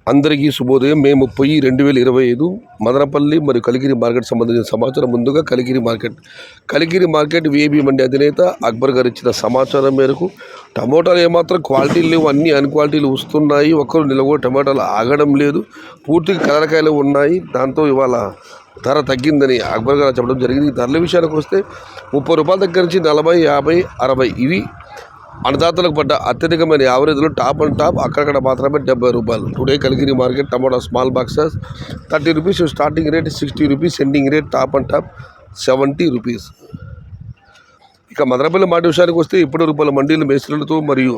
అందరికీ శుభోదయం. మే 30, 2025 మదనపల్లి మరియు కలిగిరి మార్కెట్ సంబంధించిన సమాచారం. ముందుగా కలిగిరి మార్కెట్ విఐబి మండి అధినేత అక్బర్ గారు ఇచ్చిన సమాచారం మేరకు టమోటాలు ఏమాత్రం క్వాలిటీలు లేవు, అన్ని అన్క్వాలిటీలు వస్తున్నాయి. ఒక్కరు నిలబడి టమాటాలు ఆగడం లేదు, పూర్తిగా కలరకాయలు ఉన్నాయి. దాంతో ఇవాళ ధర తగ్గిందని అక్బర్ గారు చెప్పడం జరిగింది. ధరల విషయానికి వస్తే 30 రూపాయల దగ్గర నుంచి 40, 50, 60 ఇవి అన్నదాతలకు పడ్డ అత్యధికమైన యావరేజ్లో టాప్ అండ్ టాప్. అక్కడక్కడ మాత్రమే 70 రూపాయలు. Today Kaligiri market tomato small boxes 30 rupees starting rate, 60 rupees ending rate, top and top 70 rupees. ఇక మదనపల్లి మాట విషయానికి వస్తే ఇప్పుడు రూపాయల మండీలు మేస్త్రులతో మరియు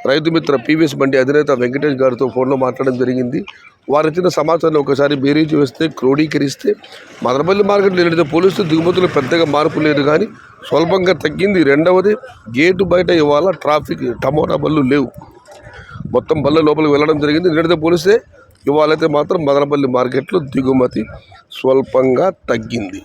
రైతు మిత్ర పీవీఎస్ మండి అధినేత వెంకటేష్ గారితో ఫోన్లో మాట్లాడడం జరిగింది. వారు ఇచ్చిన సమాచారాన్ని ఒకసారి బేరీజు వేస్తే క్రోడీకరిస్తే మదనపల్లి మార్కెట్లో ఏదైతే పోలిస్తూ దిగుమతులు పెద్దగా మార్పు లేదు, కానీ స్వల్పంగా తగ్గింది. రెండవది, గేటు బయట ఇవాళ ట్రాఫిక్, టమోటా బళ్ళు లేవు, మొత్తం బళ్ళ లోపలికి వెళ్ళడం జరిగింది. నిన్నటితో పోలిస్తే ఇవాళైతే మాత్రం మదనపల్లి మార్కెట్లో దిగుమతి స్వల్పంగా తగ్గింది.